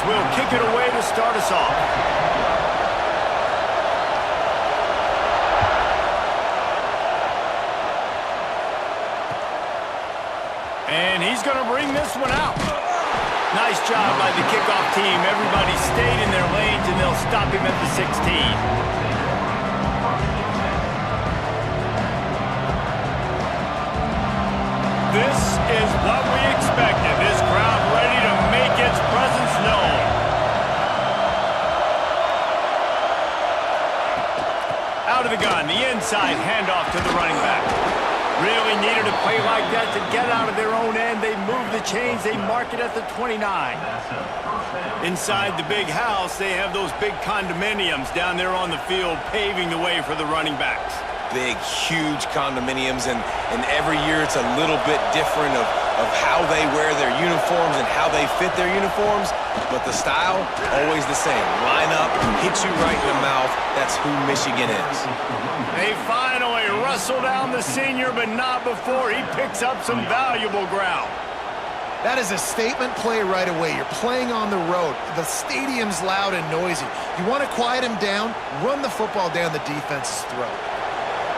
will kick it away to start us off. And he's going to bring this one out. Nice job by the kickoff team. Everybody stayed in their lanes, and they'll stop him at the 16. This is what we expected. This crowd ready to make its presence known. Out of the gun, the inside handoff to the running back. Really needed a play like that to get out of their own end. They move the chains. They mark it at the 29. Inside the big house, they have those big condominiums down there on the field paving the way for the running backs. Big, huge condominiums, and every year it's a little bit different of how they wear their uniforms and how they fit their uniforms, but the style, always the same. Line up, hit you right in the mouth. That's who Michigan is. They finally wrestle down the senior, but not before he picks up some valuable ground. That is a statement play right away. You're playing on the road. The stadium's loud and noisy. You want to quiet him down, run the football down the defense's throat.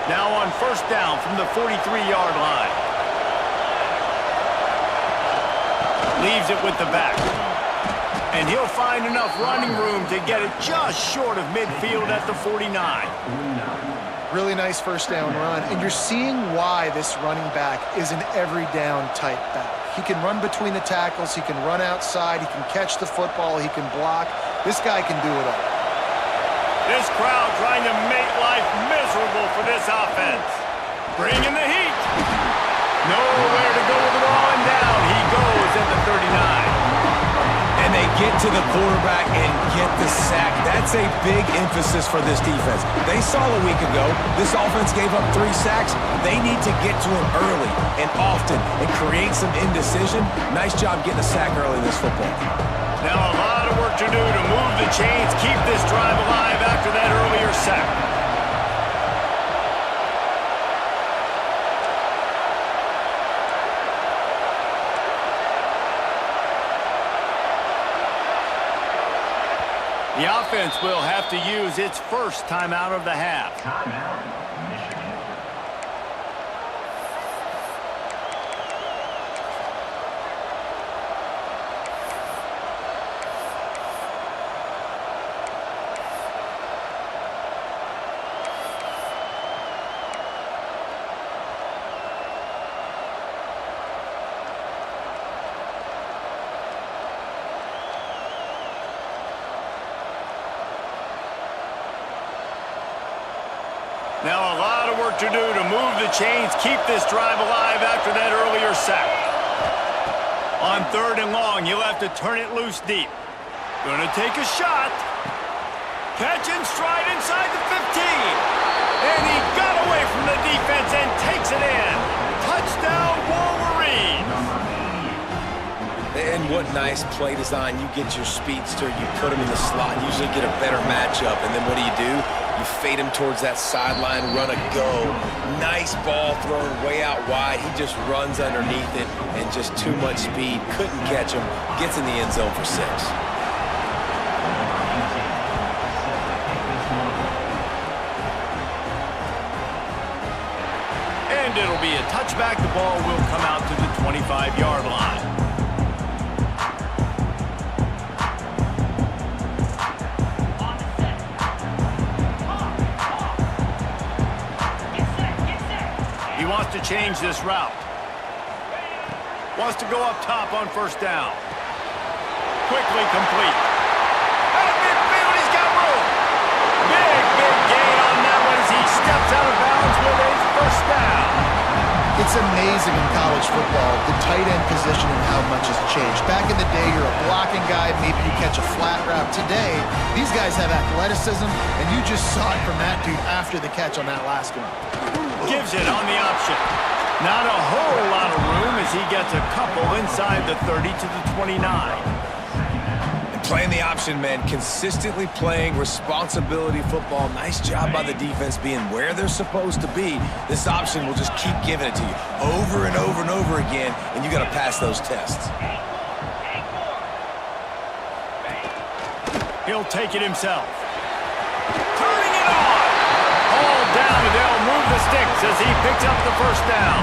Now on first down from the 43-yard line. Leaves it with the back. And he'll find enough running room to get it just short of midfield at the 49. Really nice first down run. And you're seeing why this running back is an every down type back. He can run between the tackles. He can run outside. He can catch the football. He can block. This guy can do it all. This crowd trying to make life miserable for this offense. Bringing the heat. Nowhere to go with it all, and down he goes at the 39. And they get to the quarterback and get the sack. That's a big emphasis for this defense. They saw a week ago, this offense gave up 3 sacks. They need to get to him early and often and create some indecision. Nice job getting a sack early in this football. Now a lot of work to do to move the chains, keep this drive alive after that earlier sack. The offense will have to use its first timeout of the half. Timeout. Now a lot of work to do to move the chains, keep this drive alive after that earlier sack. On 3rd and long, he'll have to turn it loose deep. Gonna take a shot. Catch and stride inside the 15. And he got away from the defense and takes it in. Touchdown, Wolverines. And what nice play design. You get your speedster, you put him in the slot, usually get a better matchup, and then what do? You fade him towards that sideline, run a go. Nice ball thrown way out wide. He just runs underneath it and just too much speed. Couldn't catch him. Gets in the end zone for 6. And it'll be a touchback. The ball will come out to the 25-yard line. Wants to change this route. Wants to go up top on first down. Quickly complete. Out of midfield, he's got room. Big gain on that one as he steps out of bounds with a first down. It's amazing in college football, the tight end position and how much has changed. Back in the day, you're a blocking guy, maybe you catch a flat route. Today, these guys have athleticism, and you just saw it from that dude after the catch on that last one. Gives it on the option. Not a whole lot of room as he gets a couple inside the 30 to the 29. And playing the option, man, consistently playing responsibility football. Nice job by the defense being where they're supposed to be. This option will just keep giving it to you over and over and over again, and you got to pass those tests. He'll take it himself. Turning it on. All down, and they'll move the sticks as he picks up the first down.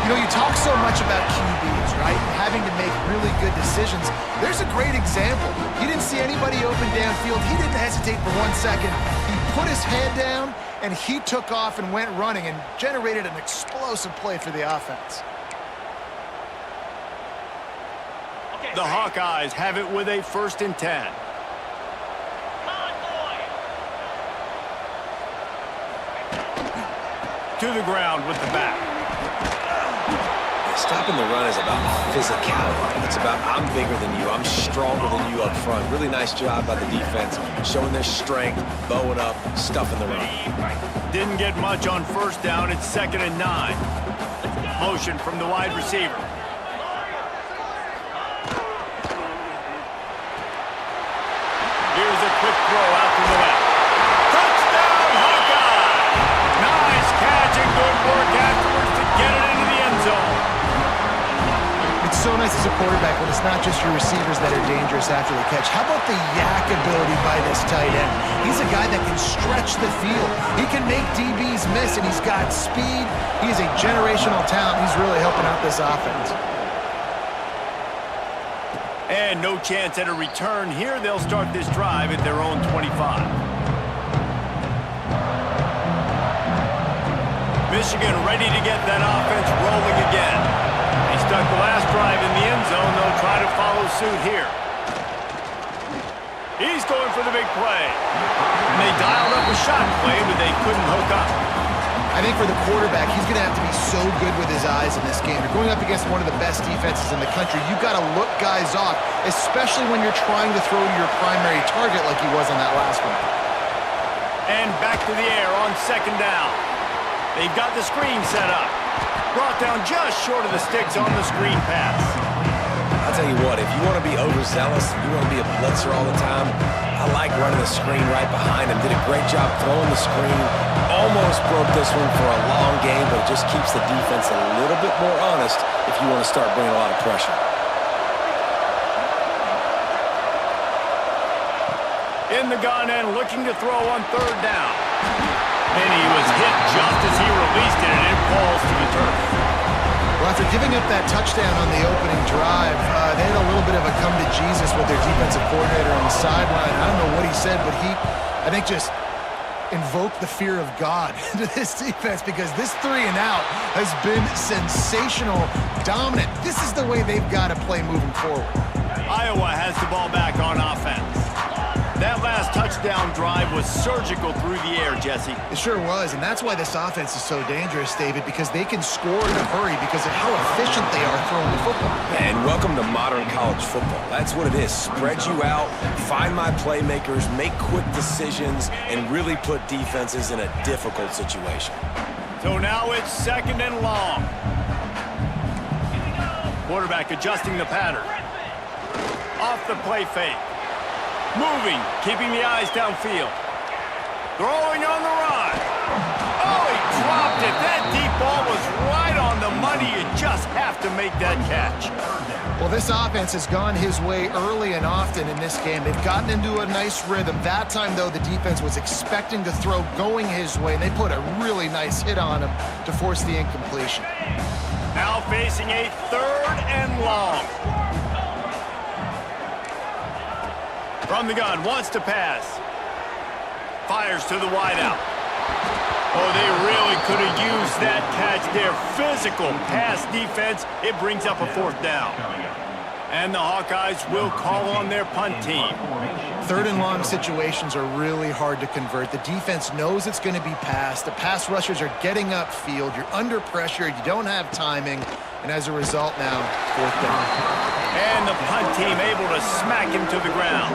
You know, you talk so much about QBs, right? Having to make really good decisions. There's a great example. He didn't see anybody open downfield. He didn't hesitate for 1 second. He put his head down, and he took off and went running and generated an explosive play for the offense. The Hawkeyes have it with a 1st and 10. To the ground with the back. Stopping the run is about physicality. It's about I'm bigger than you, I'm stronger than you up front. Really nice job by the defense, showing their strength, bowing up, stuffing the run. Didn't get much on 1st down. It's 2nd and 9. Motion from the wide receiver. Here's a quick throw out to the left. Touchdown, Hawkeye! Nice catch and good work afterwards to get it into the end zone. It's so nice as a quarterback when it's not just your receivers that are dangerous after the catch. How about the yak ability by this tight end? He's a guy that can stretch the field. He can make DBs miss, and he's got speed. He's a generational talent. He's really helping out this offense. And no chance at a return here. They'll start this drive at their own 25. Michigan ready to get that offense rolling again. They stuck the last drive in the end zone. They'll try to follow suit here. He's going for the big play. And they dialed up a shot play, but they couldn't hook up. I think for the quarterback, he's going to have to be so good with his eyes in this game. You're going up against one of the best defenses in the country. You've got to look guys off, especially when you're trying to throw to your primary target like he was on that last one. And back to the air on 2nd down. They've got the screen set up. Brought down just short of the sticks on the screen pass. I'll tell you what, if you want to be overzealous, you want to be a blitzer all the time, I like running the screen right behind him. Did a great job throwing the screen. Almost broke this one for a long game, but it just keeps the defense a little bit more honest if you want to start bringing a lot of pressure. In the gun and looking to throw on 3rd down. And he was hit just as he released it, and it falls to the turf. Well, after giving up that touchdown on the opening drive, they had a little bit of a come to Jesus with their defensive coordinator on the sideline. I don't know what he said, but he, I think, just invoked the fear of God into this defense, because this 3 and out has been sensational, dominant. This is the way they've got to play moving forward. Iowa has the ball back on offense. That last touchdown drive was surgical through the air, Jesse. It sure was, and that's why this offense is so dangerous, David, because they can score in a hurry because of how efficient they are throwing the football. And welcome to modern college football. That's what it is. Spread you out, find my playmakers, make quick decisions, and really put defenses in a difficult situation. So now it's 2nd and long. Quarterback adjusting the pattern. Off the play fake. Moving, keeping the eyes downfield. Throwing on the run. Oh, he dropped it. That deep ball was right on the money. You just have to make that catch. Well, this offense has gone his way early and often in this game. They've gotten into a nice rhythm. That time, though, the defense was expecting to throw going his way, and they put a really nice hit on him to force the incompletion. Now facing a 3rd and long. From the gun, wants to pass. Fires to the wideout. Oh, they really could have used that catch there. Physical pass defense. It brings up a 4th down. And the Hawkeyes will call on their punt team. 3rd and long situations are really hard to convert. The defense knows it's going to be passed. The pass rushers are getting upfield. You're under pressure. You don't have timing. And as a result now, 4th down. And the punt team able to smack him to the ground.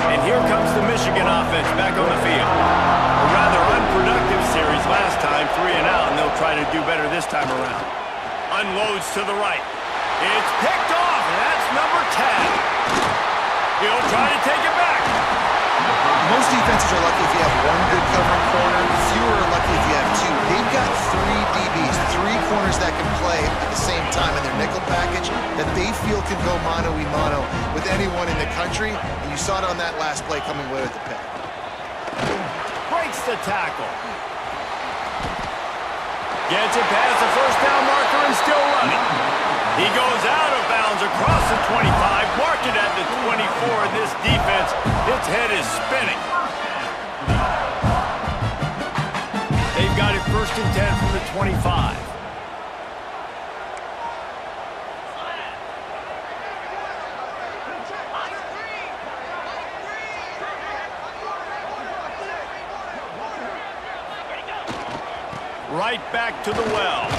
And here comes the Michigan offense back on the field. A rather unproductive series last time, 3 and out, and they'll try to do better this time around. Unloads to the right. It's picked off, and that's number 10. He'll try to take it back. Most defenses are lucky if you have one good covering corner. Fewer are lucky if you have 2. They've got 3 DBs, corners that can play at the same time in their nickel package that they feel can go mano-a-mano with anyone in the country, and you saw it on that last play coming away with the pick. Breaks the tackle. Gets it past the first down marker and still running. He goes out of bounds across the 25, marked it at the 24, and this defense, its head is spinning. They've got it 1st and 10 from the 25. Right back to the well.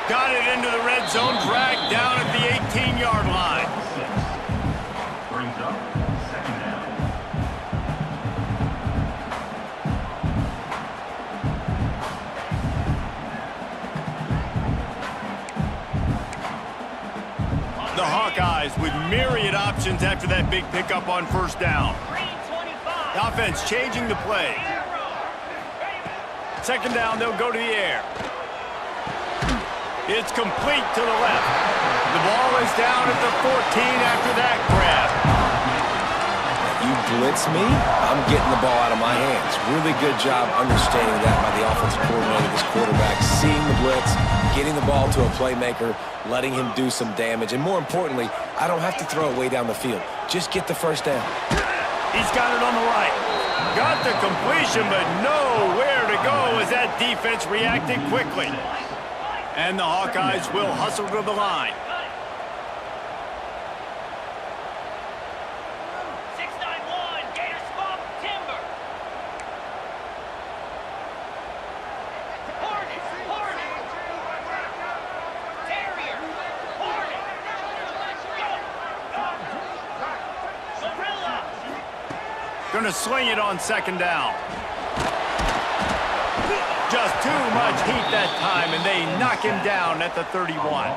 Got it into the red zone, dragged down at the 18-yard line. Brings up 2nd down. The Hawkeyes with myriad options after that big pickup on 1st down. The offense changing the play. 2nd down, they'll go to the air. It's complete to the left. The ball is down at the 14 after that grab. You blitz me, I'm getting the ball out of my hands. Really good job understanding that by the offensive coordinator, this quarterback, seeing the blitz, getting the ball to a playmaker, letting him do some damage. And more importantly, I don't have to throw it way down the field. Just get the 1st down. He's got it on the right. Got the completion, but nowhere to go as that defense reacted quickly. And the Hawkeyes will hustle to the line. 691, Gator Swamp Timber. Hornet, Terrier, Hornet, Gorilla. Gonna sling it on 2nd down. Just too much heat that time, and they knock him down at the 31.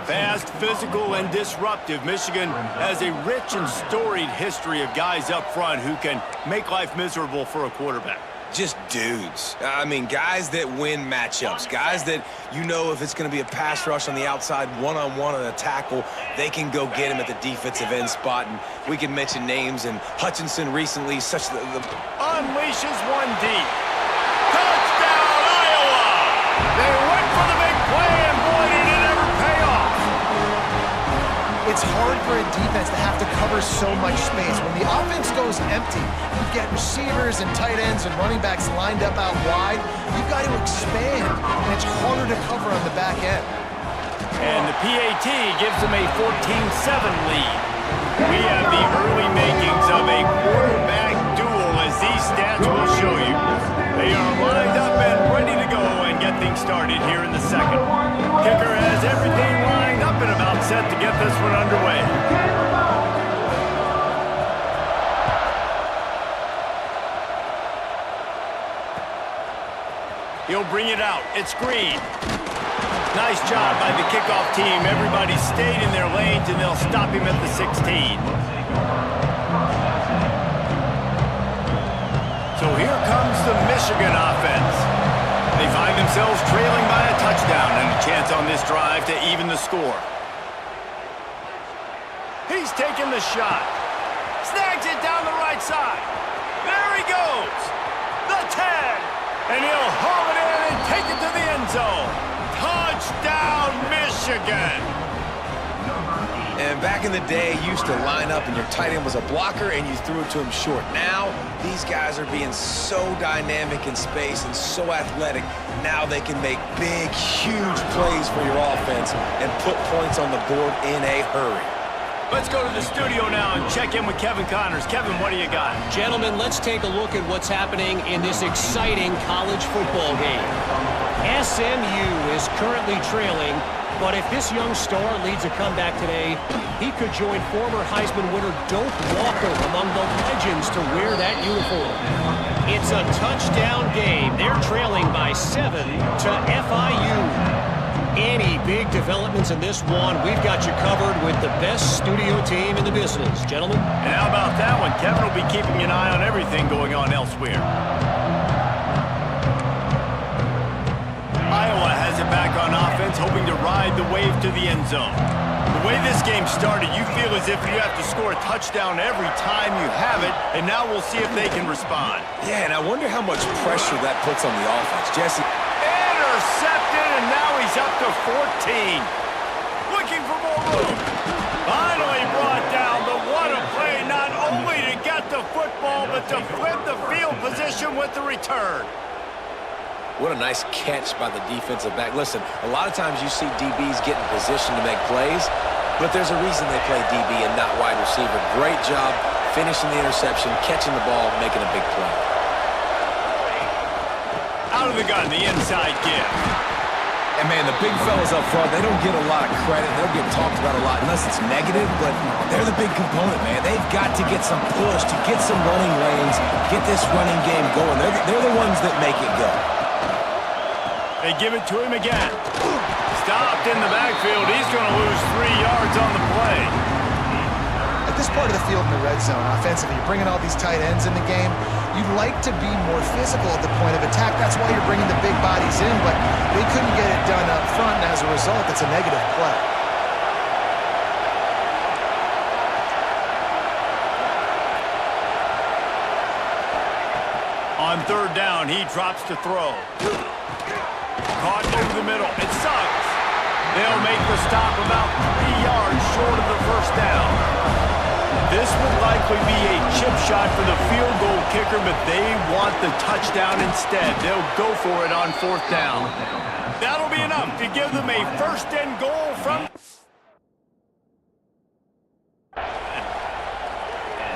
Fast, physical, and disruptive, Michigan has a rich and storied history of guys up front who can make life miserable for a quarterback. Just dudes. I mean, guys that win matchups. Guys that you know if it's going to be a pass rush on the outside, one-on-one on a tackle, they can go get him at the defensive end spot. And we can mention names, and Hutchinson recently, Unleashes one deep. Touchdown, Iowa! They went for the big play, and boy, did it ever pay off. It's hard for a defense to have to cover so much space. When the offense goes empty, you've got receivers and tight ends and running backs lined up out wide. You've got to expand, and it's harder to cover on the back end. And the PAT gives them a 14-7 lead. We have the early makings of a quarterback duel, as these stats will show you. They are lined up and ready to go and get things started here in the 2nd. Kicker has everything lined up and about set to get this one underway. He'll bring it out. It's Green. Nice job by the kickoff team. Everybody stayed in their lanes, and they'll stop him at the 16. So here comes the Michigan offense. They find themselves trailing by a touchdown and a chance on this drive to even the score. He's taking the shot. Snags it down the right side. There he goes. The 10. And he'll haul it in and take it to the end zone. Touchdown, Michigan. And back in the day, you used to line up and your tight end was a blocker and you threw it to him short. Now, these guys are being so dynamic in space and so athletic. Now they can make big, huge plays for your offense and put points on the board in a hurry. Let's go to the studio now and check in with Kevin Connors. Kevin, what do you got? Gentlemen, let's take a look at what's happening in this exciting college football game. SMU is currently trailing, but if this young star leads a comeback today, he could join former Heisman winner Doak Walker among the legends to wear that uniform. It's a touchdown game. They're trailing by 7 to FIU. Any big developments in this one, we've got you covered with the best studio team in the business. Gentlemen? And how about that one? Kevin will be keeping an eye on everything going on elsewhere. Iowa has it back hoping to ride the wave to the end zone. The way this game started, you feel as if you have to score a touchdown every time you have it, and now we'll see if they can respond. Yeah, and I wonder how much pressure that puts on the offense. Jesse. Intercepted, and now he's up to 14. Looking for more room. Finally brought down, but what a play, not only to get the football, but to flip the field position with the return. What a nice catch by the defensive back. Listen, a lot of times you see DBs get in position to make plays, but there's a reason they play DB and not wide receiver. Great job finishing the interception, catching the ball, making a big play. Out of the gun, the inside give. And, man, the big fellas up front, they don't get a lot of credit. They don't get talked about a lot unless it's negative, but they're the big component, man. They've got to get some push, to get some running lanes, get this running game going. They're the ones that make it go. They give it to him again. Stopped in the backfield. He's going to lose 3 yards on the play. At this part of the field in the red zone, offensively, you're bringing all these tight ends in the game. You'd like to be more physical at the point of attack. That's why you're bringing the big bodies in, but they couldn't get it done up front, and as a result, it's a negative play. On third down, he drops to throw. Caught over the middle. It sucks. They'll make the stop about 3 yards short of the first down. This will likely be a chip shot for the field goal kicker, but they want the touchdown instead. They'll go for it on fourth down. That'll be enough to give them a first and goal from...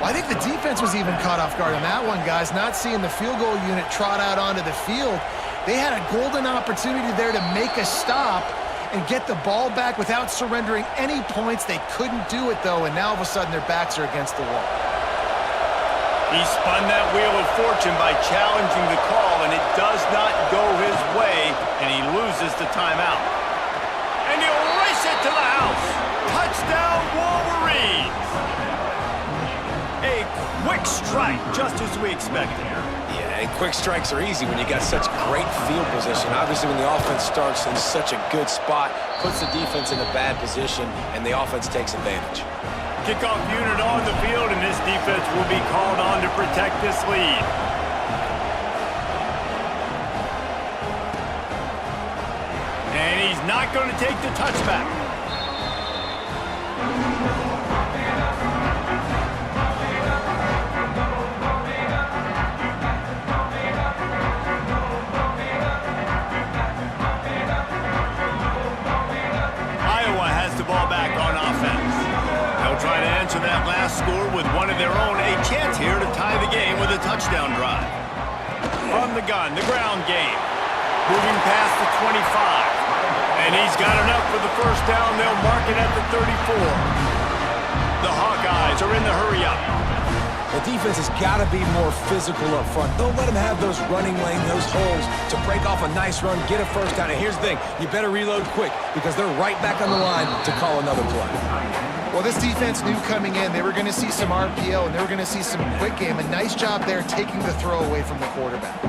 Well, I think the defense was even caught off guard on that one, guys. Not seeing the field goal unit trot out onto the field. They had a golden opportunity there to make a stop and get the ball back without surrendering any points. They couldn't do it, though, and now all of a sudden their backs are against the wall. He spun that wheel of fortune by challenging the call, and it does not go his way, and he loses the timeout. And he'll race it to the house. Touchdown, Wolverines! A quick strike, just as we expected. Yeah, and quick strikes are easy when you got such great field position. Obviously, when the offense starts in such a good spot, puts the defense in a bad position, and the offense takes advantage. Kickoff unit on the field, and this defense will be called on to protect this lead. And he's not going to take the touchback. Try to answer that last score with one of their own. A chance here to tie the game with a touchdown drive. From the gun, the ground game. Moving past the 25. And he's got enough for the first down. They'll mark it at the 34. The Hawkeyes are in the hurry-up. The defense has got to be more physical up front. Don't let them have those running lane, those holes to break off a nice run, get a first down. And here's the thing, you better reload quick because they're right back on the line to call another play. Well, this defense knew coming in they were going to see some RPO and they were going to see some quick game. A nice job there taking the throw away from the quarterback.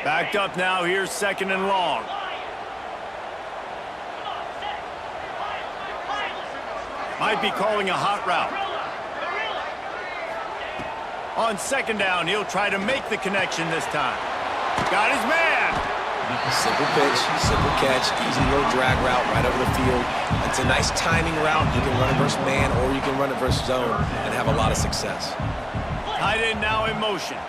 Backed up now, here's second and long. Might be calling a hot route. On second down, he'll try to make the connection this time. Got his man. Simple pitch, simple catch, easy little drag route right over the field. It's a nice timing route. You can run it versus man or you can run it versus zone and have a lot of success. Tight end now in motion.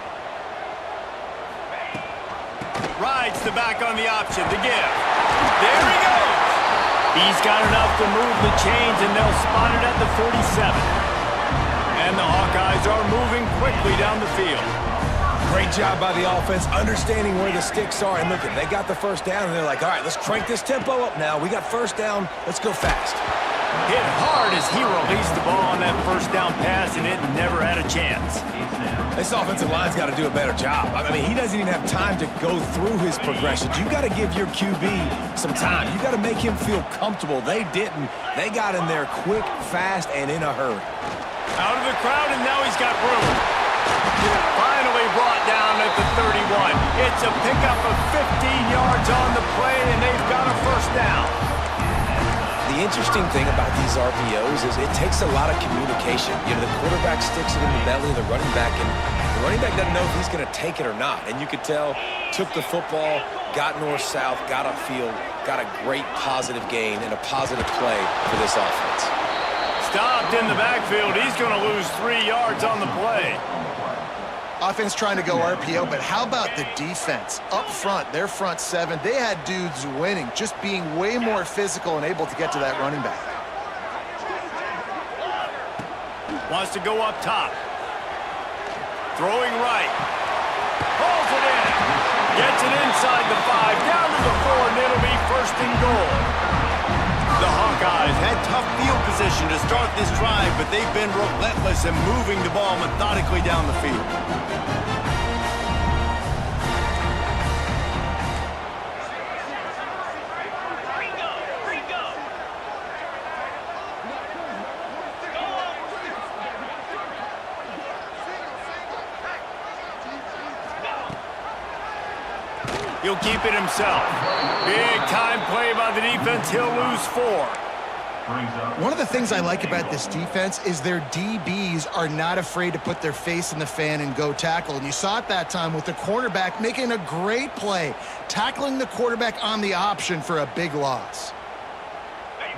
Rides the back on the option, the give. There he goes. He's got enough to move the chains, and they'll spot it at the 47. And the Hawkeyes are moving quickly down the field. Great job by the offense, understanding where the sticks are. And look, they got the first down, and they're like, all right, let's crank this tempo up now. We got first down. Let's go fast. Hit hard as he released the ball on that first down pass, and it never had a chance. This offensive line's got to do a better job. I mean, he doesn't even have time to go through his progressions. You got to give your QB some time. You got to make him feel comfortable. They didn't. They got in there quick, fast, and in a hurry. Out of the crowd, and now he's got room. Finally brought down It's a pickup of 15 yards on the play, and they've got a first down. The interesting thing about these RPOs is it takes a lot of communication. You know, the quarterback sticks it in the belly of the running back, and the running back doesn't know if he's going to take it or not. And you could tell, took the football, got north-south, got upfield, got a great positive gain and a positive play for this offense. Stopped in the backfield. He's going to lose 3 yards on the play. Offense trying to go RPO, but how about the defense? Up front, their front seven, they had dudes winning, just being way more physical and able to get to that running back. Wants to go up top. Throwing right. Pulls it in. Gets it inside the 5, down to the 4, and it'll be first and goal. The Hawkeyes had tough field position to start this drive, but they've been relentless in moving the ball methodically down the field. He'll keep it himself. Big time play by the defense. He'll lose 4. One of the things I like about this defense is their DBs are not afraid to put their face in the fan and go tackle. And you saw it that time with the cornerback making a great play, tackling the quarterback on the option for a big loss.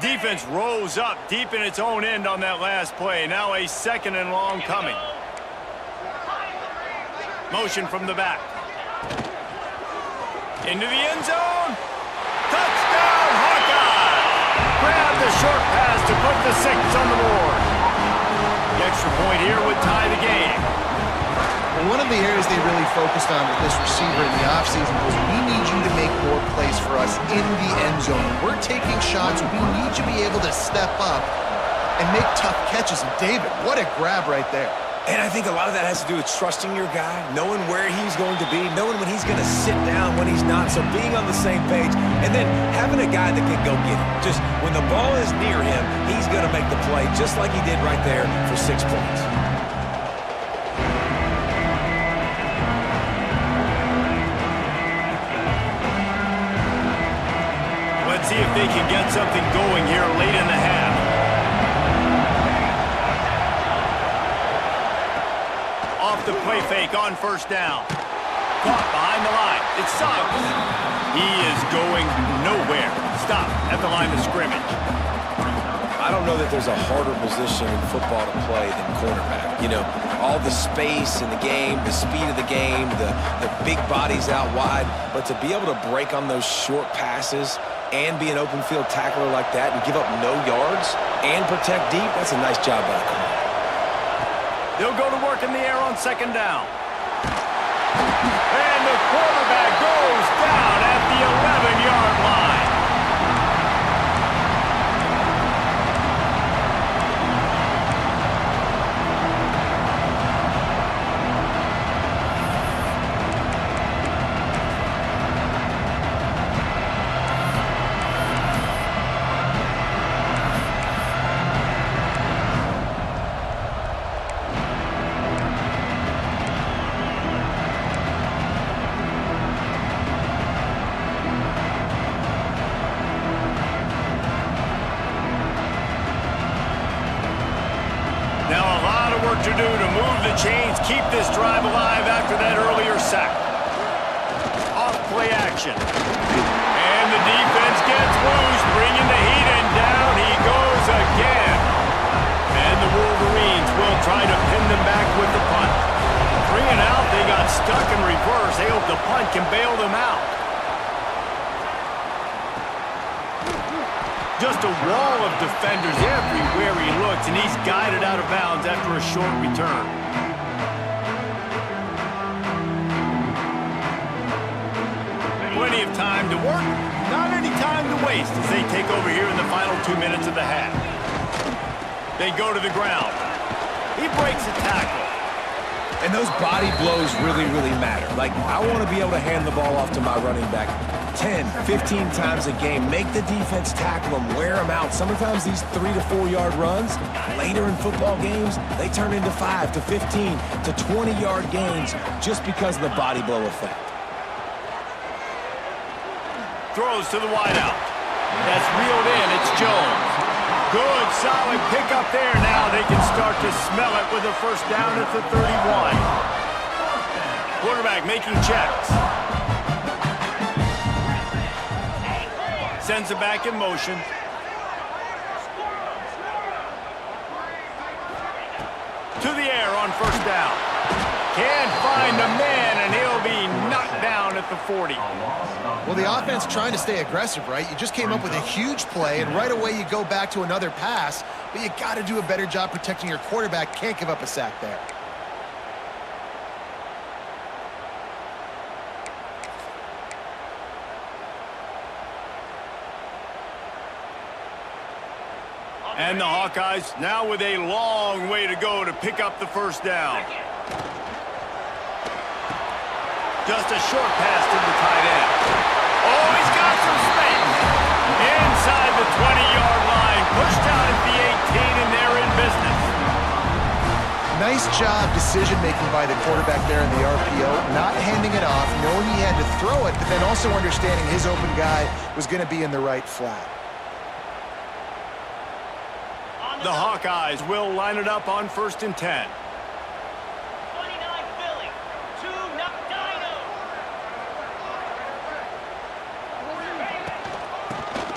Defense rose up deep in its own end on that last play. Now a 2nd and long coming. Motion from the back. Into the end zone. Touchdown, Hawkeye! Grab the short pass to put the 6 on the board. The extra point here would tie the game. Well, one of the areas they really focused on with this receiver in the offseason was we need you to make more plays for us in the end zone. We're taking shots. We need you to be able to step up and make tough catches. And David, what a grab right there. And I think a lot of that has to do with trusting your guy, knowing where he's going to be, knowing when he's going to sit down, when he's not, so being on the same page, and then having a guy that can go get it. Just when the ball is near him, he's going to make the play just like he did right there for 6 points. Let's see if they can get something going here late in the half. Off the play fake on first down. Caught behind the line. It's Suggs. He is going nowhere. Stop at the line of scrimmage. I don't know that there's a harder position in football to play than cornerback. You know, all the space in the game, the speed of the game, the big bodies out wide. But to be able to break on those short passes and be an open field tackler like that and give up no yards and protect deep, that's a nice job by the corner. They'll go to work in the air on 2nd down. And the quarterback goes down at the 11-yard line. To do to move the chains, keep this drive alive after that earlier sack. Off play action. And the defense gets loose, bringing the heat, and down he goes again. And the Wolverines will try to pin them back with the punt. 3 and out, they got stuck in reverse. They hope the punt can bail them out. Just a wall of defenders everywhere he looks, and he's guided out of bounds after a short return. Plenty of time to work, not any time to waste as they take over here in the final 2 minutes of the half. They go to the ground. He breaks a tackle. And those body blows really, really matter. Like, I want to be able to hand the ball off to my running back 10, 15 times a game. Make the defense tackle them, wear them out. Sometimes these 3 to 4 yard runs, later in football games, they turn into 5 to 15 to 20 yard gains just because of the body blow effect. throws to the wideout. That's reeled in. It's Jones. Good, solid pickup there. Now they can start to smell it with a first down at the 31. Quarterback making checks. Sends it back in motion. To the air on first down. Can't find a man, and he'll be knocked down at the 40. Well, the offense trying to stay aggressive, right? You just came up with a huge play, and right away you go back to another pass, but you got to do a better job protecting your quarterback. Can't give up a sack there. And the Hawkeyes now with a long way to go to pick up the first down. Just a short pass to the tight end. Oh, he's got some space. Inside the 20-yard line. Pushed out at the 18, and they're in business. Nice job decision-making by the quarterback there in the RPO, not handing it off, knowing he had to throw it, but then also understanding his open guy was going to be in the right flat. The Hawkeyes will line it up on 1st and 10. 29 Philly. 2 Dino.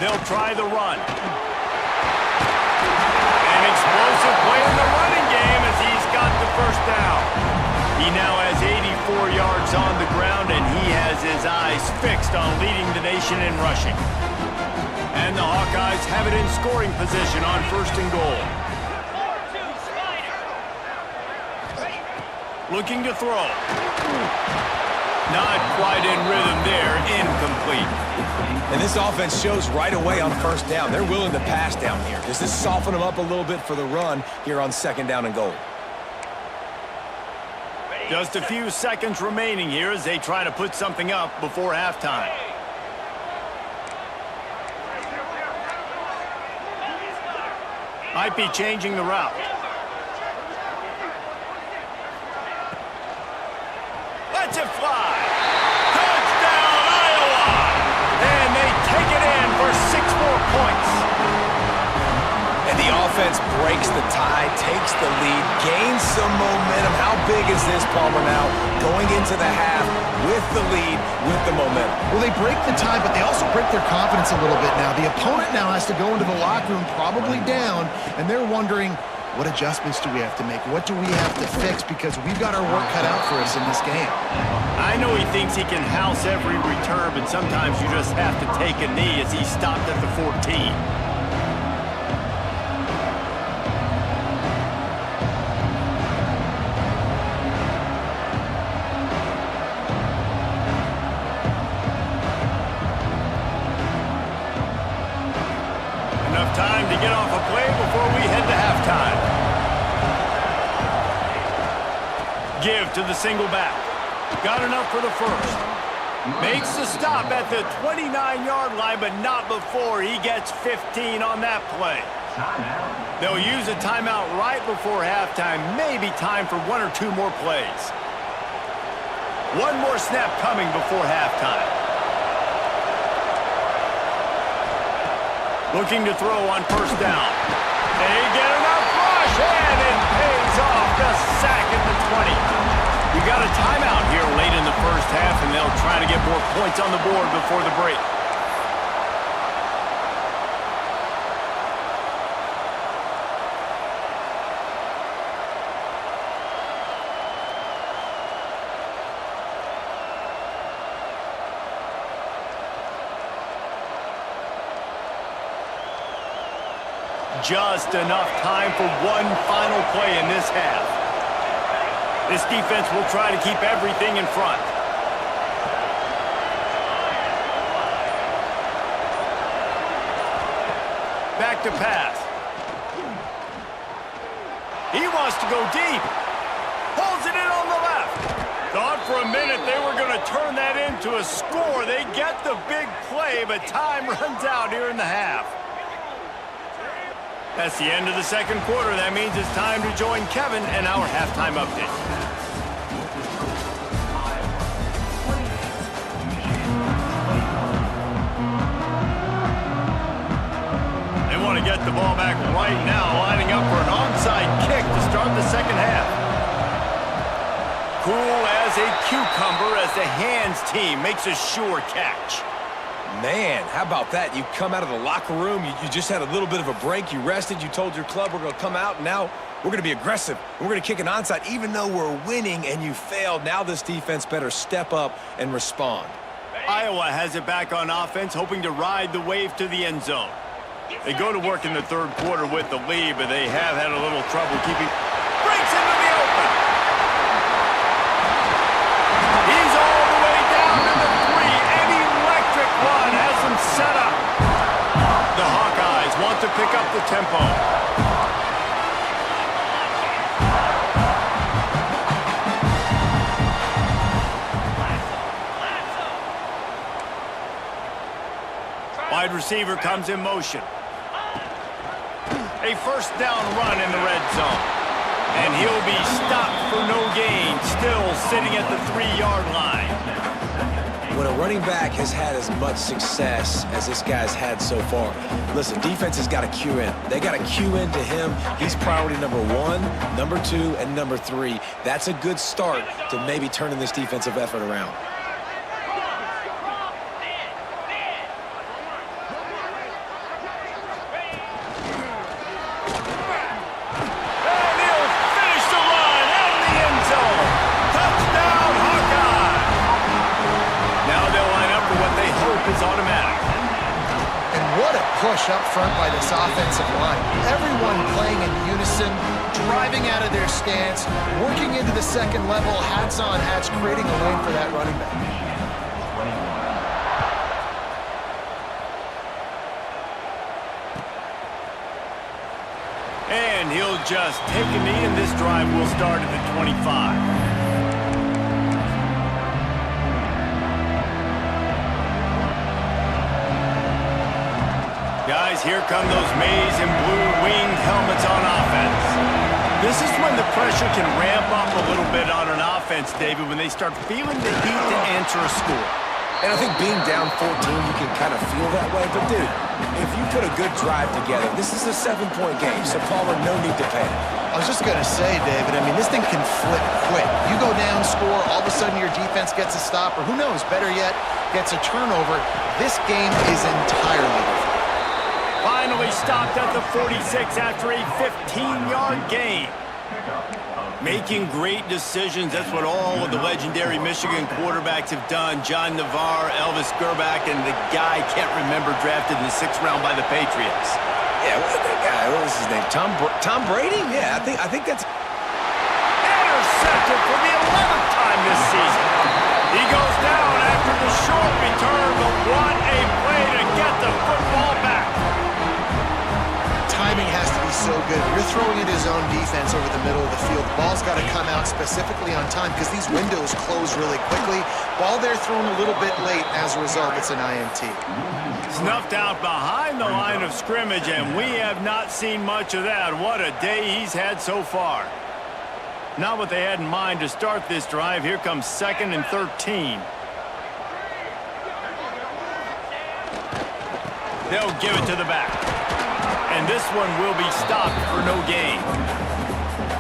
They'll try the run. An explosive play in the running game as he's got the first down. He now has 84 yards on the ground, and he has his eyes fixed on leading the nation in rushing. And the Hawkeyes have it in scoring position on 1st and goal. 4-2 Spider. Looking to throw. Not quite in rhythm there. Incomplete. And this offense shows right away on first down. They're willing to pass down here. Does this soften them up a little bit for the run here on 2nd down and goal? Just a few seconds remaining here as they try to put something up before halftime. Might be changing the route. Let's it fly. Touchdown, Iowa! And they take it in for 6 more points. And the offense breaks the tie, takes the lead, gains some momentum. How big is this, Palmer, now going into the half with the lead, with the momentum? Well, they break the tie, but they also break their confidence a little bit now. The opponent now has to go into the locker room probably down, and they're wondering, what adjustments do we have to make? What do we have to fix? Because we've got our work cut out for us in this game. I know he thinks he can house every return, but sometimes you just have to take a knee as he stopped at the 14. Enough time to get off a play before we head to halftime. Give to the single back. Got enough for the first. Makes the stop at the 29-yard line, but not before he gets 15 on that play. They'll use a timeout right before halftime. Maybe time for 1 or 2 more plays. One more snap coming before halftime. Looking to throw on first down. They get enough rush, and it pays off. The sack at the 20. We got a timeout here late in the first half, and they'll try to get more points on the board before the break. Just enough time for one final play in this half. This defense will try to keep everything in front. Back to pass. He wants to go deep. Pulls it in on the left. Thought for a minute they were going to turn that into a score. They get the big play, but time runs out here in the half. That's the end of the second quarter. That means it's time to join Kevin and our halftime update. right now, lining up for an onside kick to start the second half. Cool as a cucumber as the hands team makes a sure catch. Man, how about that? You come out of the locker room, you just had a little bit of a break, you rested, you told your club we're going to come out, and now we're going to be aggressive. We're going to kick an onside even though we're winning and you failed. Now this defense better step up and respond. Iowa has it back on offense, hoping to ride the wave to the end zone. They go to work in the third quarter with the lead, but they have had a little trouble keeping... Breaks into the open! He's all the way down to the 3. An electric run has him set up. The Hawkeyes want to pick up the tempo. Wide receiver comes in motion. A first down run in the red zone. And he'll be stopped for no gain, still sitting at the 3-yard line. When a running back has had as much success as this guy's had so far, listen, defense has got to cue in. They got to cue in to him. He's priority number 1, number 2, and number 3. That's a good start to maybe turning this defensive effort around. Push up front by this offensive line. Everyone playing in unison, driving out of their stance, working into the second level, hats on hats, creating a lane for that running back. And he'll just take a knee, and this drive will start at the 25. Guys, here come those maize and blue winged helmets on offense. This is when the pressure can ramp up a little bit on an offense, David, when they start feeling the heat to answer a score. And I think being down 14, you can kind of feel that way. But, dude, if you put a good drive together, this is a 7-point game, so Palmer, no need to panic. I was just going to say, David, I mean, this thing can flip quick. You go down, score, all of a sudden your defense gets a stop, or who knows, better yet, gets a turnover. This game is entirely different. Finally stopped at the 46 after a 15-yard gain. Making great decisions, that's what all of the legendary Michigan quarterbacks have done. John Navarre, Elvis Gerbach, and the guy can't remember drafted in the 6th round by the Patriots. Yeah, that guy, what was his name? Tom Brady? Yeah, I think that's... Intercepted for the 11th time this season. He goes down after the short return, but what a play to get the football back. Timing has to be so good. You're throwing at his own defense over the middle of the field. The ball's got to come out specifically on time because these windows close really quickly. Ball there thrown a little bit late. As a result, it's an INT. Snuffed out behind the line of scrimmage, and we have not seen much of that. What a day he's had so far. Not what they had in mind to start this drive. Here comes 2nd and 13. They'll give it to the back. And this one will be stopped for no gain.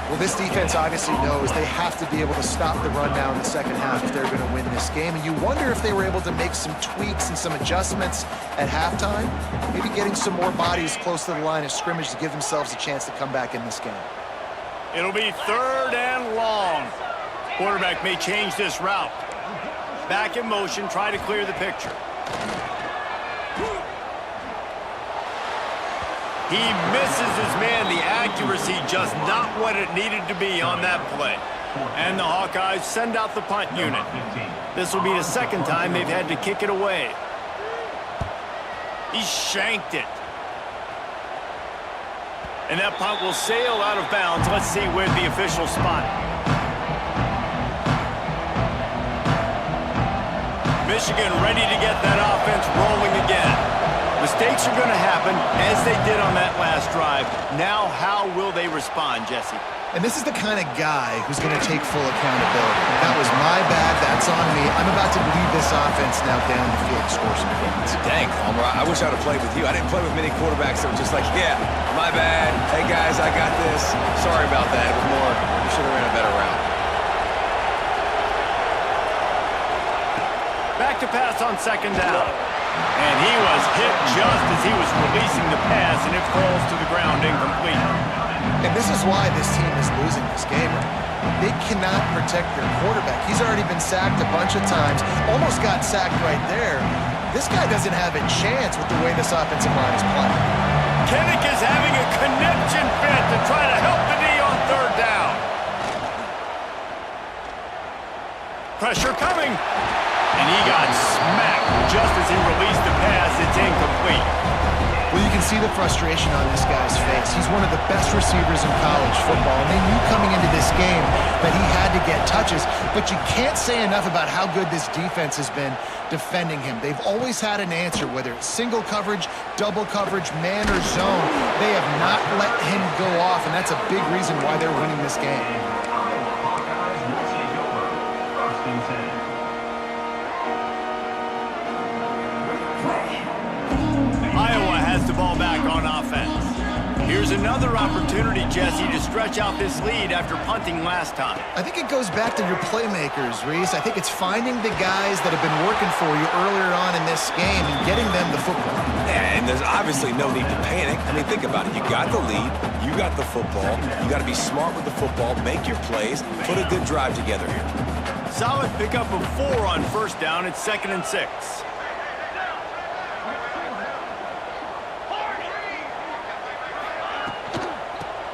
Well, this defense obviously knows they have to be able to stop the run now in the second half if they're going to win this game. And you wonder if they were able to make some tweaks and some adjustments at halftime, maybe getting some more bodies close to the line of scrimmage to give themselves a chance to come back in this game. It'll be 3rd and long. Quarterback may change this route. Back in motion, try to clear the picture. He misses his man. The accuracy just not what it needed to be on that play. And the Hawkeyes send out the punt unit. This will be the 2nd time they've had to kick it away. He shanked it. And that punt will sail out of bounds. Let's see where the official spot it. Michigan ready to get that offense rolling again. Mistakes are going to happen, as they did on that last drive. Now, how will they respond, Jesse? And this is the kind of guy who's going to take full accountability. That was my bad. That's on me. I'm about to lead this offense now down the field to score some points. Dang, Palmer, I wish I'd have played with you. I didn't play with many quarterbacks that were just like, yeah, my bad. Hey, guys, I got this. Sorry about that. It was more, you should have ran a better route. Back to pass on second down. And he was hit just as he was releasing the pass, and it falls to the ground incomplete. And this is why this team is losing this game. They cannot protect their quarterback. He's already been sacked a bunch of times, almost got sacked right there. This guy doesn't have a chance with the way this offensive line is playing. Kinnick is having a connection fit to try to help the D on third down. Pressure coming. And he got smacked just as he released the pass. It's incomplete. Well, you can see the frustration on this guy's face. He's one of the best receivers in college football, and they knew coming into this game that he had to get touches, but you can't say enough about how good this defense has been defending him. They've always had an answer, whether it's single coverage, double coverage, man or zone. They have not let him go off, and that's a big reason why they're winning this game. Iowa has the ball back on offense. Here's another opportunity, Jesse, to stretch out this lead after punting last time. I think it goes back to your playmakers, Reese. I think it's finding the guys that have been working for you earlier on in this game and getting them the football. Yeah, and there's obviously no need to panic. I mean, think about it. You got the lead. You got the football. You got to be smart with the football, make your plays, put a good drive together here. Solid pickup of 4 on first down. It's 2nd and 6.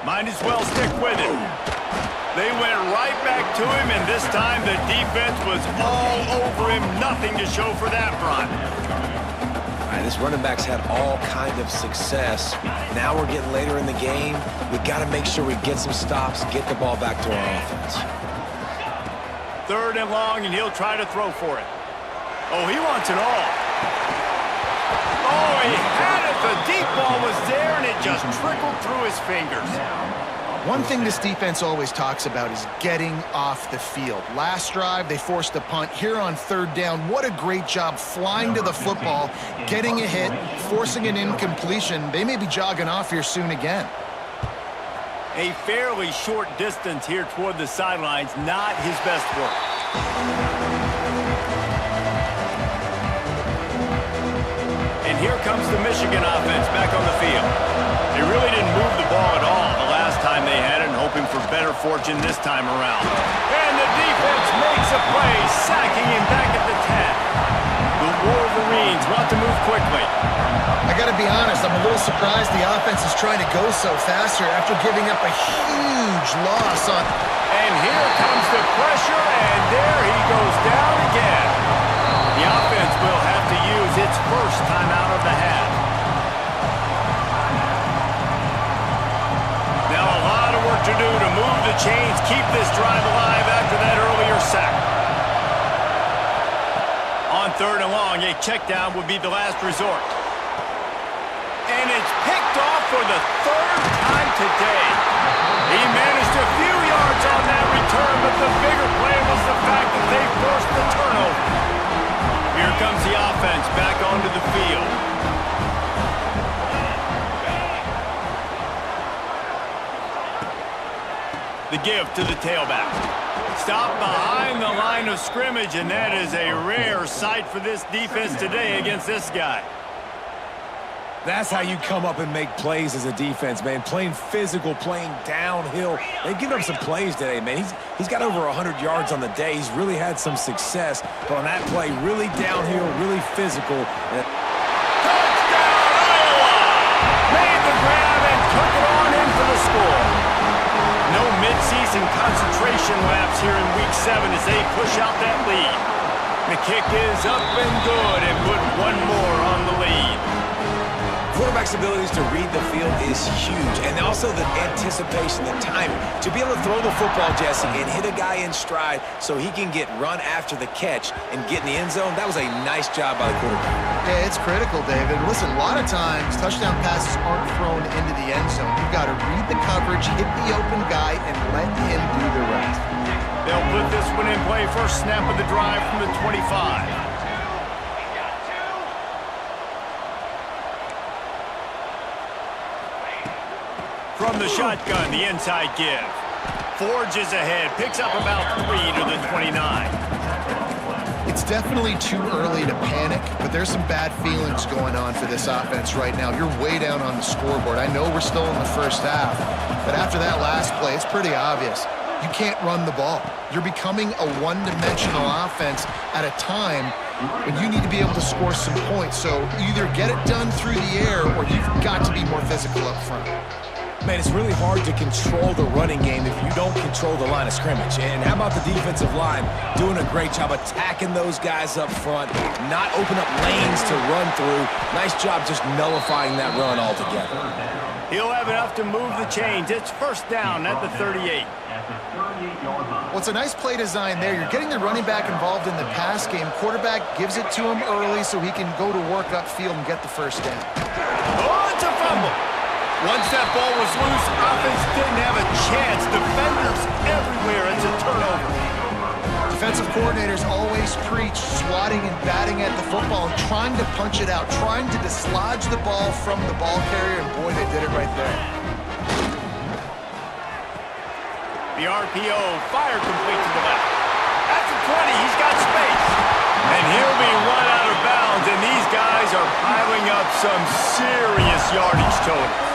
Might as well stick with it. They went right back to him, and this time the defense was all over him. Nothing to show for that run. All right, this running back's had all kind of success. Now we're getting later in the game. We got to make sure we get some stops, get the ball back to our offense. 3rd and long, and he'll try to throw for it. Oh, he wants it all. Oh, he had it. The deep ball was there, and it just trickled through his fingers. One thing this defense always talks about is getting off the field. Last drive, they forced a punt. Here on 3rd down, what a great job flying to the football, getting a hit, forcing an incompletion. They may be jogging off here soon again. A fairly short distance here toward the sidelines, not his best work. And here comes the Michigan offense back on the field. They really didn't move the ball at all the last time they had it, and hoping for better fortune this time around. And the defense makes a play, sacking him back at the 10. The Wolverines want to move quickly. I got to be honest, I'm a little surprised the offense is trying to go so fast here after giving up a huge loss on... And here comes the pressure, and there he goes down again. The offense will have to use its first time out of the half. Now a lot of work to do to move the chains, keep this drive alive after that earlier sack. On 3rd and long, a check down would be the last resort. And it's picked off for the 3rd time today. He managed a few yards on that return, but the bigger play was the fact that they forced the turnover. Here comes the offense back onto the field. The give to the tailback. Stopped behind the line of scrimmage, and that is a rare sight for this defense today against this guy. That's how you come up and make plays as a defense, man. Playing physical, playing downhill. They've given up some plays today, man. He's got over 100 yards on the day. He's really had some success. But on that play, really downhill, really physical. Touchdown, Iowa! Made the grab and took it on in for the score. No midseason concentration laps here in Week 7 as they push out that lead. The kick is up and good and put one more on the lead. quarterback's abilities to read the field is huge, and also the anticipation, the timing. To be able to throw the football, Jesse, and hit a guy in stride so he can get run after the catch and get in the end zone, that was a nice job by the quarterback. Yeah, it's critical, David. Listen, a lot of times touchdown passes aren't thrown into the end zone. You've got to read the coverage, hit the open guy, and let him do the rest. They'll put this one in play. First snap of the drive from the 25. From the shotgun, the inside give. Forges ahead, picks up about 3 to the 29. It's definitely too early to panic, but there's some bad feelings going on for this offense right now. You're way down on the scoreboard. I know we're still in the first half, but after that last play, it's pretty obvious. You can't run the ball. You're becoming a one-dimensional offense at a time when you need to be able to score some points. So either get it done through the air or you've got to be more physical up front. Man, it's really hard to control the running game if you don't control the line of scrimmage. And how about the defensive line doing a great job attacking those guys up front, not open up lanes to run through. Nice job just nullifying that run altogether. He'll have enough to move the chains. It's first down at the 38. Well, it's a nice play design there. You're getting the running back involved in the pass game. Quarterback gives it to him early so he can go to work upfield and get the first down. Oh, it's a fumble. Once that ball was loose, offense didn't have a chance. Defenders everywhere. It's a turnover. Defensive coordinators always preach swatting and batting at the football and trying to punch it out, trying to dislodge the ball from the ball carrier, and boy, they did it right there. The RPO, fire complete to the left. At the 20, he's got space. And he'll be run out of bounds, and these guys are piling up some serious yardage totals.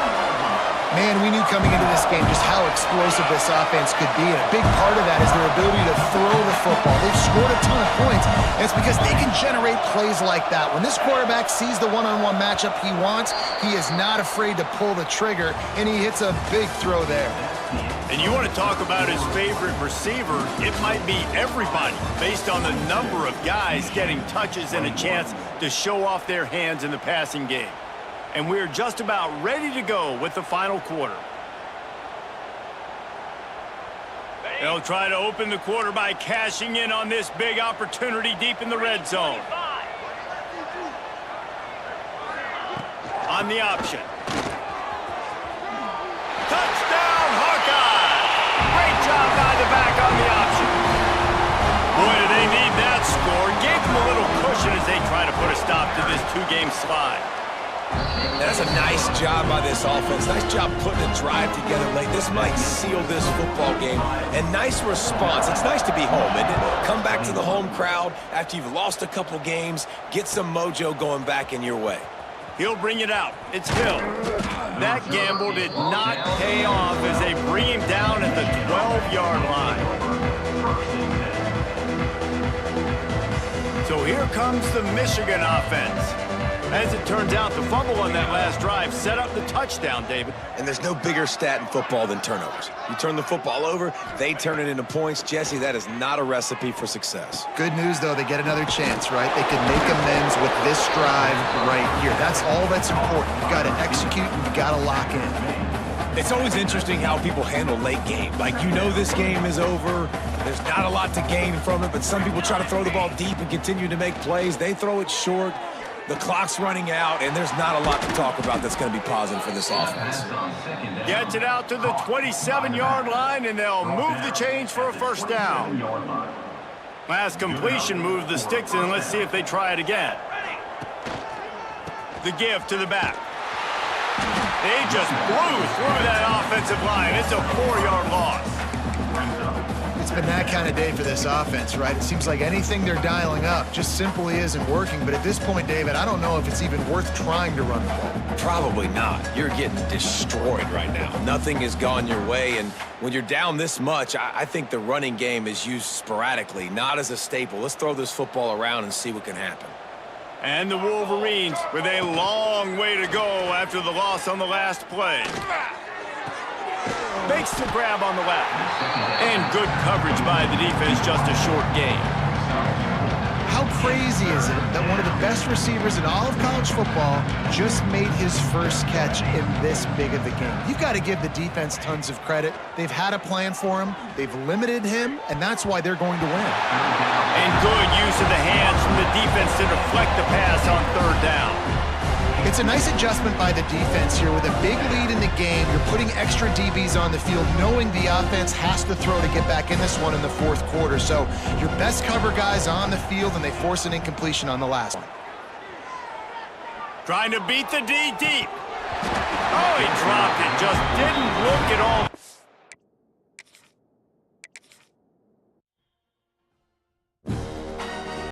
Man, we knew coming into this game just how explosive this offense could be, and a big part of that is their ability to throw the football. They've scored a ton of points, and it's because they can generate plays like that. When this quarterback sees the one-on-one matchup he wants, he is not afraid to pull the trigger, and he hits a big throw there. And you want to talk about his favorite receiver, it might be everybody, based on the number of guys getting touches and a chance to show off their hands in the passing game. And we're just about ready to go with the final quarter. They'll try to open the quarter by cashing in on this big opportunity deep in the red zone. On the option. Touchdown, Hawkeye! Great job by the back on the option. Boy, do they need that score. Gave them a little cushion as they try to put a stop to this two-game slide. That's a nice job by this offense. Nice job putting a drive together late. This might seal this football game. And nice response. It's nice to be home, isn't it? Come back to the home crowd after you've lost a couple games. Get some mojo going back in your way. He'll bring it out. It's Hill. That gamble did not pay off as they bring him down at the 12-yard line. So here comes the Michigan offense. As it turns out, the fumble on that last drive set up the touchdown, David. And there's no bigger stat in football than turnovers. You turn the football over, they turn it into points. Jesse, that is not a recipe for success. Good news, though, they get another chance, right? They can make amends with this drive right here. That's all that's important. You've got to execute and you've got to lock in. It's always interesting how people handle late game. Like, you know this game is over. There's not a lot to gain from it, but some people try to throw the ball deep and continue to make plays. They throw it short. The clock's running out, and there's not a lot to talk about that's going to be positive for this offense. Gets it out to the 27-yard line, and they'll move the chains for a first down. Last completion moved the sticks, and let's see if they try it again. The give to the back. They just blew through that offensive line. It's a 4-yard loss. It's been that kind of day for this offense, right? It seems like anything they're dialing up just simply isn't working. But at this point, David, I don't know if it's even worth trying to run the ball. Probably not. You're getting destroyed right now. Nothing has gone your way, and when you're down this much, I think the running game is used sporadically, not as a staple. Let's throw this football around and see what can happen. And the Wolverines with a long way to go after the loss on the last play. Makes the grab on the left. And good coverage by the defense, just a short gain. How How crazy is it that one of the best receivers in all of college football just made his first catch in this big of a game? You've got to give the defense tons of credit. They've had a plan for him. They've limited him, and that's why they're going to win. And good use of the hands from the defense to deflect the pass on third down. It's a nice adjustment by the defense here. With a big lead in the game, you're putting extra DBs on the field, knowing the offense has to throw to get back in this one in the fourth quarter. So your best cover guys on the field, and they force an incompletion on the last one. Trying to beat the D deep. Oh, he dropped it. Just didn't look at all.